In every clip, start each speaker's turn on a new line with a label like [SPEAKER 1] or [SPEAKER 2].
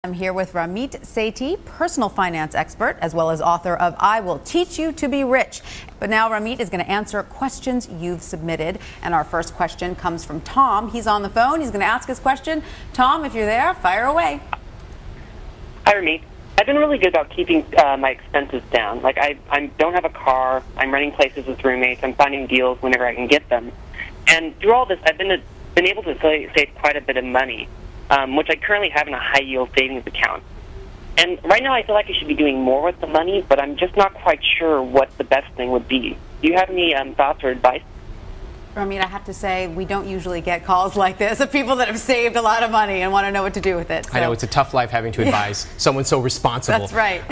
[SPEAKER 1] I'm here with Ramit Sethi, personal finance expert, as well as author of I Will Teach You to Be Rich. But now Ramit is going to answer questions you've submitted. And our first question comes from Tom. He's on the phone. He's going to ask his question. Tom, if you're there, fire away.
[SPEAKER 2] Hi, Ramit. I've been really good about keeping my expenses down. Like, I don't have a car. I'm renting places with roommates. I'm finding deals whenever I can get them. And through all this, I've been able to save quite a bit of money, which I currently have in a high-yield savings account. And right now I feel like I should be doing more with the money, but I'm just not quite sure what the best thing would be. Do you have any thoughts or advice?
[SPEAKER 1] Ramit, I have to say, we don't usually get calls like this of people that have saved a lot of money and want to know what to do with it. So.
[SPEAKER 3] I know, it's a tough life having to advise someone so responsible.
[SPEAKER 1] That's right.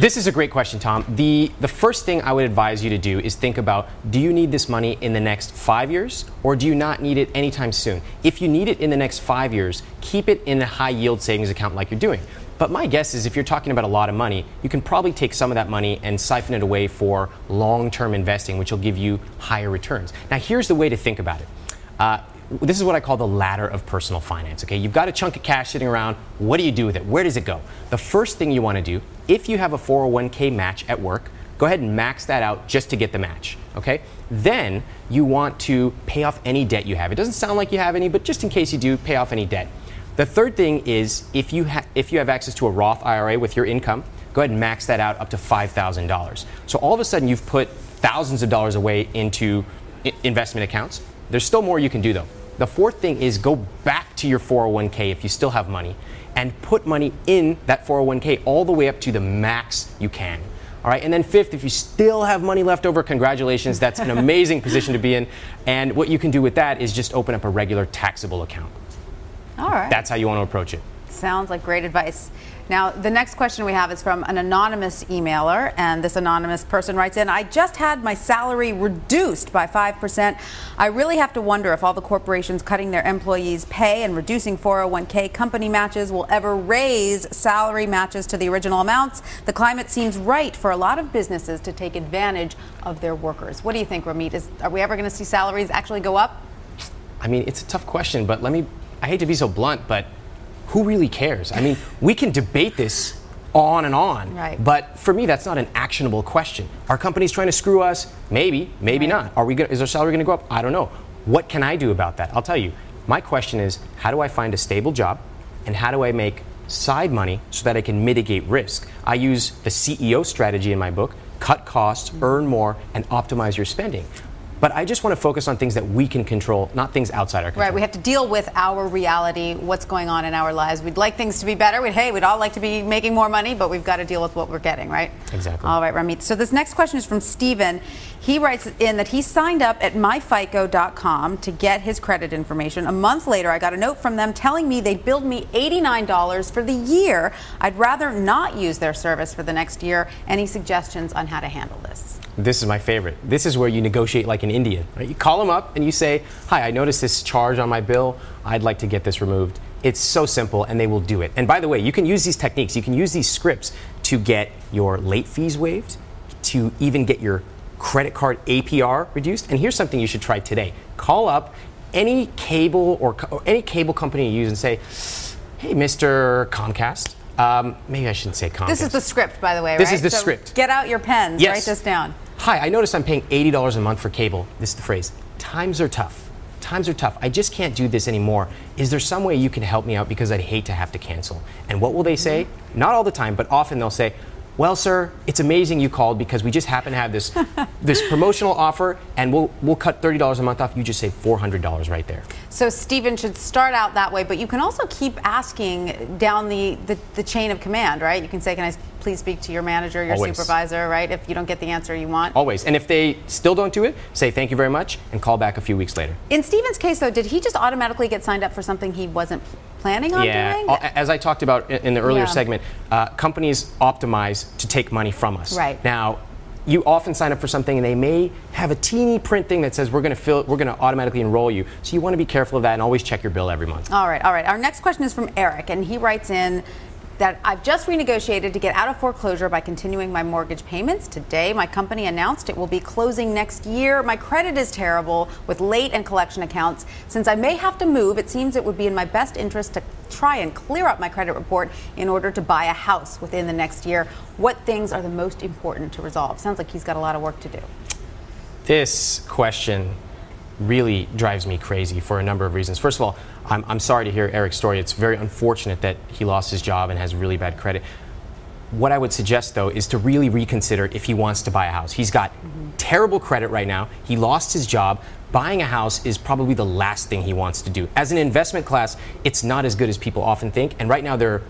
[SPEAKER 3] This is a great question, Tom. The first thing I would advise you to do is think about, do you need this money in the next 5 years, or do you not need it anytime soon? If you need it in the next 5 years, keep it in a high-yield savings account like you're doing. But my guess is if you're talking about a lot of money, you can probably take some of that money and siphon it away for long-term investing, which will give you higher returns. Now, here's the way to think about it. This is what I call the ladder of personal finance. Okay, you've got a chunk of cash sitting around. What do you do with it? Where does it go? The first thing you want to do, if you have a 401k match at work, go ahead and max that out just to get the match. Okay? Then you want to pay off any debt you have. It doesn't sound like you have any, but just in case you do, pay off any debt. The third thing is if you have access to a Roth IRA with your income, go ahead and max that out up to $5,000. So all of a sudden you've put thousands of dollars away into investment accounts. There's still more you can do though. The fourth thing is go back to your 401k if you still have money and put money in that 401k all the way up to the max you can. All right, and then fifth, if you still have money left over, congratulations, that's an amazing position to be in. And what you can do with that is just open up a regular taxable account.
[SPEAKER 1] All right.
[SPEAKER 3] That's how you want to approach it.
[SPEAKER 1] Sounds like great advice. Now, the next question we have is from an anonymous emailer, and this anonymous person writes in, I just had my salary reduced by 5%. I really have to wonder if all the corporations cutting their employees' pay and reducing 401k company matches will ever raise salary matches to the original amounts. The climate seems right for a lot of businesses to take advantage of their workers. What do you think, Ramit? Are we ever going to see salaries actually go up?
[SPEAKER 3] I mean, it's a tough question, but I hate to be so blunt, but who really cares? I mean, we can debate this on and on,
[SPEAKER 1] right.
[SPEAKER 3] But for me, that's not an actionable question. Are companies trying to screw us? Maybe, maybe not. Is our salary going to go up? I don't know. What can I do about that? I'll tell you. My question is, how do I find a stable job, and how do I make side money so that I can mitigate risk? I use the CEO strategy in my book: cut costs, earn more, and optimize your spending. But I just want to focus on things that we can control, not things outside our control.
[SPEAKER 1] Right, we have to deal with our reality, what's going on in our lives. We'd like things to be better. We'd all like to be making more money, but we've got to deal with what we're getting, right?
[SPEAKER 3] Exactly.
[SPEAKER 1] All right, Ramit. So this next question is from Steven. He writes in that he signed up at myfico.com to get his credit information. A month later, I got a note from them telling me they'd billed me $89 for the year. I'd rather not use their service for the next year. Any suggestions on how to handle this?
[SPEAKER 3] This is my favorite. This is where you negotiate like an Indian. Right? You call them up and you say, hi, I noticed this charge on my bill. I'd like to get this removed. It's so simple, and they will do it. And by the way, you can use these techniques. You can use these scripts to get your late fees waived, to even get your credit card APR reduced. And here's something you should try today. Call up any cable or any cable company you use and say, hey, Mr. Comcast. Maybe I shouldn't say Comcast.
[SPEAKER 1] This is the script, by the way, right?
[SPEAKER 3] This is the script.
[SPEAKER 1] Get out your pens.
[SPEAKER 3] Yes.
[SPEAKER 1] Write this down.
[SPEAKER 3] Hi, I noticed I'm paying $80 a month for cable. This is the phrase. Times are tough. Times are tough. I just can't do this anymore. Is there some way you can help me out, because I'd hate to have to cancel? And what will they say? Not all the time, but often they'll say, well, sir, it's amazing you called, because we just happen to have this this promotional offer, and we'll cut $30 a month off. You just save $400 right there.
[SPEAKER 1] So Stephen should start out that way, but you can also keep asking down the chain of command, right? You can say, can I please speak to your manager, your
[SPEAKER 3] Always.
[SPEAKER 1] supervisor, right? If you don't get the answer you want.
[SPEAKER 3] Always. And if they still don't do it, say thank you very much and call back a few weeks later.
[SPEAKER 1] In Stephen's case, though, did he just automatically get signed up for something he wasn't planning on doing?
[SPEAKER 3] As I talked about in the earlier segment, companies optimize to take money from us.
[SPEAKER 1] Right.
[SPEAKER 3] Now, you often sign up for something and they may have a teeny print thing that says we're going to automatically enroll you. So you want to be careful of that and always check your bill every month.
[SPEAKER 1] All right. Our next question is from Eric, and he writes in that I've just renegotiated to get out of foreclosure by continuing my mortgage payments. Today, my company announced it will be closing next year. My credit is terrible with late and collection accounts. Since I may have to move, it seems it would be in my best interest to try and clear up my credit report in order to buy a house within the next year. What things are the most important to resolve? Sounds like he's got a lot of work to do.
[SPEAKER 3] This question really drives me crazy for a number of reasons. First of all, I'm sorry to hear Eric's story. It's very unfortunate that he lost his job and has really bad credit. What I would suggest, though, is to really reconsider if he wants to buy a house. He's got terrible credit right now. He lost his job. Buying a house is probably the last thing he wants to do. As an investment class, it's not as good as people often think. And right now, there are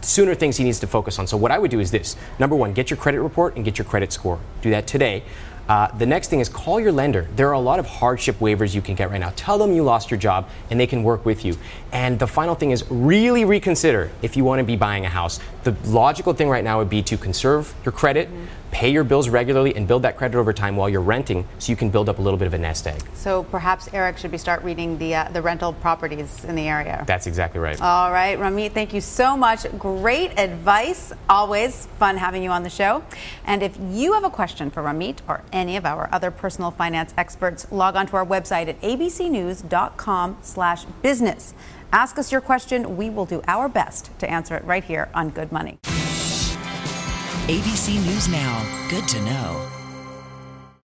[SPEAKER 3] sooner things he needs to focus on. So what I would do is this. Number one, get your credit report and get your credit score. Do that today. The next thing is call your lender. There are a lot of hardship waivers you can get right now. Tell them you lost your job and they can work with you. And the final thing is really reconsider if you want to be buying a house. The logical thing right now would be to conserve your credit, pay your bills regularly, and build that credit over time while you're renting so you can build up a little bit of a nest egg.
[SPEAKER 1] So perhaps Eric should start reading the rental properties in the area.
[SPEAKER 3] That's exactly right.
[SPEAKER 1] All right, Ramit, thank you so much. Great advice. Always fun having you on the show. And if you have a question for Ramit or any of our other personal finance experts, log on to our website at abcnews.com/business. Ask us your question. We will do our best to answer it right here on Good Money.
[SPEAKER 4] ABC News Now. Good to know.